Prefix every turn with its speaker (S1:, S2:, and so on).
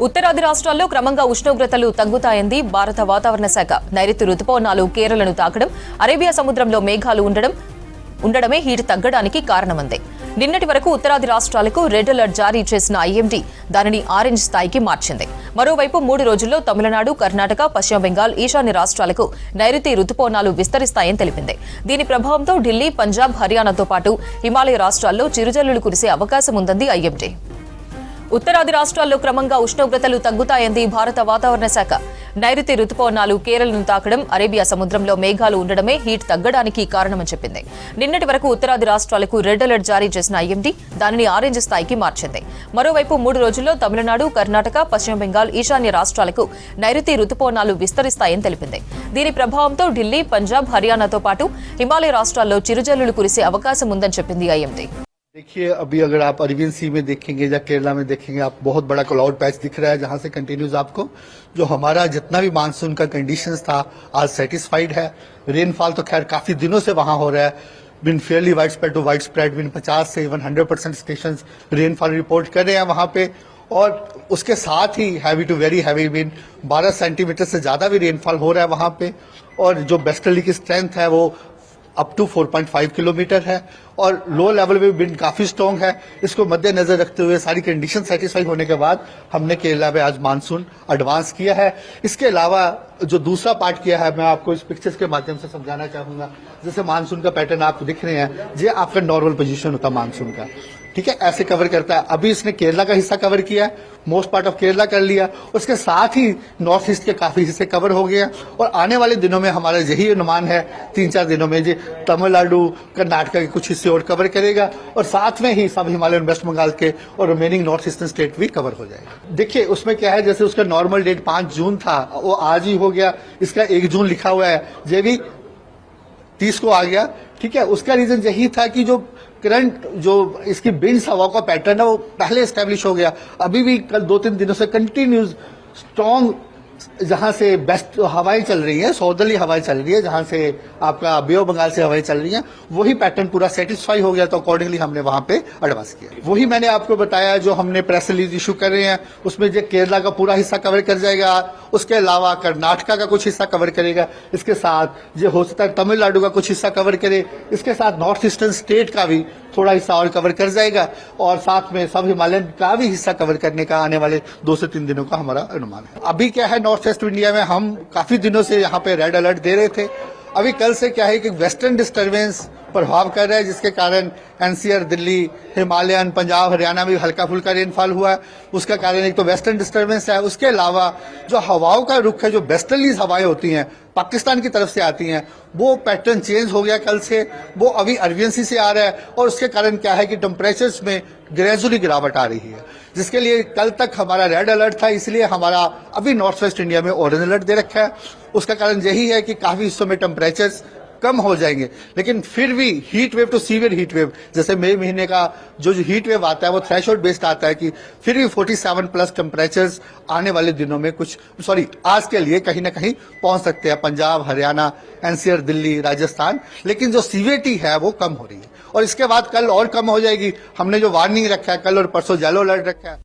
S1: ఉత్తరాది రాష్ట్రాల్లో క్రమంగా ఉష్ణోగ్రతలు తగ్గుతాయంది భారత వాతావరణ శాఖ. నైరుతి రుతుపవనాలు కేరళను తాకడం, అరేబియా సముద్రంలో మేఘాలు ఉండడమే హీట్ తగ్గడానికి కారణమంది. నిన్నటి వరకు ఉత్తరాది రాష్ట్రాలకు రెడ్ అలర్ట్ జారీ చేసిన ఐఎండీ దానిని ఆరెంజ్ స్థాయికి మార్చింది. మరోవైపు 3 రోజుల్లో తమిళనాడు, కర్ణాటక, పశ్చిమ బెంగాల్, ఈశాన్య రాష్ట్రాలకు నైరుతి రుతుపవనాలు విస్తరిస్తాయని తెలిపింది. దీని ప్రభావంతో ఢిల్లీ, పంజాబ్, హర్యానాతో పాటు హిమాలయ రాష్ట్రాల్లో చిరుజల్లులు కురిసే అవకాశం ఉందంది ఐఎండీ. ఉత్తరాది రాష్ట్రాల్లో క్రమంగా ఉష్ణోగ్రతలు తగ్గుతాయంది భారత వాతావరణ శాఖ. నైరుతి రుతుపవనాలు కేరళను తాకడం, అరేబియా సముద్రంలో మేఘాలు ఉండడమే హీట్ తగ్గడానికి కారణమని చెప్పింది. నిన్నటి వరకు ఉత్తరాది రాష్ట్రాలకు రెడ్ అలర్ట్ జారీ చేసిన ఐఎండీ దానిని ఆరెంజ్ స్థాయికి మార్చింది. మరోవైపు 3 రోజుల్లో తమిళనాడు, కర్ణాటక, పశ్చిమ బెంగాల్, ఈశాన్య రాష్ట్రాలకు నైరుతి రుతుపవనాలు విస్తరిస్తాయని తెలిపింది. దీని ప్రభావంతో ఢిల్లీ, పంజాబ్, హర్యానాతో పాటు హిమాలయ రాష్ట్రాల్లో చిరుజల్లులు కురిసే అవకాశం ఉందని చెప్పింది ఐఎండీ.
S2: देखिए, अभी अगर आप अरेबियन सी में देखेंगे या केरला में देखेंगे, आप बहुत बड़ा क्लाउड पैच दिख रहा है, जहां से कंटिन्यूज आपको जो हमारा जितना भी मानसून का कंडीशंस था आज सेटिस्फाइड है. रेनफॉल तो खैर काफी दिनों से वहां हो रहा है. Bin fairly wide spread to wide spread, bin 50 से इवन 100% स्टेशन रेनफॉल रिपोर्ट कर रहे हैं वहां पे. और उसके साथ ही heavy to very heavy bin 12 centimetre से ज्यादा भी रेनफॉल हो रहा है वहां पे. और जो वेस्टर्ली की स्ट्रेंथ है वो अप टू 4.5 किलोमीटर है. और लो लेवल में विंड काफी स्ट्रॉन्ग है. इसको मद्देनजर रखते हुए सारी कंडीशन सेटिस्फाई होने के बाद हमने केरला में आज मानसून एडवांस किया है. इसके अलावा जो दूसरा पार्ट किया है, मैं आपको इस पिक्चर्स के माध्यम से समझाना चाहूंगा. जैसे मानसून का पैटर्न आप दिख रहे हैं, ये आपका नॉर्मल पोजीशन होता है मानसून का, ठीक है, ऐसे कवर करता है. अभी इसने केरला का हिस्सा कवर किया, मोस्ट पार्ट ऑफ केरला कर लिया. उसके साथ ही नॉर्थ ईस्ट के काफी हिस्से कवर हो गए. और आने वाले दिनों में हमारा यही अनुमान है, 3-4 दिनों में तमिलनाडु, कर्नाटका के कुछ हिस्से और कवर करेगा. और साथ में ही सब हिमालयन वेस्ट बंगाल के और रिमेनिंग नॉर्थ ईस्टर्न स्टेट भी कवर हो जाएगा. देखिए, उसमें क्या है, जैसे उसका नॉर्मल डेट 5 जून था, वो आज ही हो गया. इसका 1 जून लिखा हुआ है, ये भी 30 को आ गया, ठीक है. उसका रीजन यही था कि जो करंट जो इसकी विंड्स हवा का पैटर्न है वो पहले एस्टेब्लिश हो गया. अभी भी कल 2-3 दिनों से कंटिन्यूज स्ट्रॉन्ग जहां से बेस्ट हवाएं चल रही हैं, सौदर्ली हवाएं चल रही है, जहां से आपका बे ऑफ बंगाल से हवाएं चल रही हैं, वही पैटर्न पूरा सेटिस्फाई हो गया. तो अकॉर्डिंगली हमने वहां पे एडवांस किया. वही मैंने आपको बताया, जो हमने प्रेस रिलीज इशू कर रहे हैं, उसमें जो केरला का पूरा हिस्सा कवर कर जाएगा. उसके अलावा कर्नाटका का कुछ हिस्सा कवर करेगा. इसके साथ जो हो सकता है तमिलनाडु का कुछ हिस्सा कवर करे. इसके साथ नॉर्थ ईस्टर्न स्टेट का भी थोड़ा हिस्सा और कवर कर जाएगा. और साथ में सब हिमालयन का भी हिस्सा कवर करने का आने वाले 2 से 3 दिनों का हमारा अनुमान है. अभी क्या है, नॉर्थ ईस्ट इंडिया में हम काफी दिनों से यहाँ पे रेड अलर्ट दे रहे थे. अभी कल से क्या है कि वेस्टर्न डिस्टर्बेंस प्रभाव कर रहा है, जिसके कारण एनसीआर, दिल्ली, हिमालयन, पंजाब, हरियाणा में हल्का फुल्का रेनफॉल हुआ है. उसका कारण एक तो वेस्टर्न डिस्टर्बेंस है. उसके अलावा जो हवाओं का रुख है, जो वेस्टर्ली हवाएं होती हैं पाकिस्तान की तरफ से आती हैं, वो पैटर्न चेंज हो गया कल से. वो अभी अरेबियन सी से आ रहा है. और उसके कारण क्या है कि टेम्परेचर्स में ग्रेजुअली गिरावट आ रही है, जिसके लिए कल तक हमारा रेड अलर्ट था. इसलिए हमारा अभी नॉर्थ वेस्ट इंडिया में ऑरेंज अलर्ट दे रखा है. उसका कारण यही है कि काफी हिस्सों में टेम्परेचर्स कम हो जाएंगे. लेकिन फिर भी heat wave to severe heat wave, जैसे मई महीने का जो हीट वेव आता है वो थ्रेशोल्ड बेस्ड आता है, कि फिर भी 47+ टेम्परेचर्स आने वाले दिनों में आज के लिए कहीं ना कहीं पहुंच सकते हैं. पंजाब, हरियाणा, एनसीआर, दिल्ली, राजस्थान. लेकिन जो सीवियरिटी है वो कम हो रही है. और इसके बाद कल और कम हो जाएगी. हमने जो वार्निंग रखा है, कल और परसों येलो अलर्ट रखा है.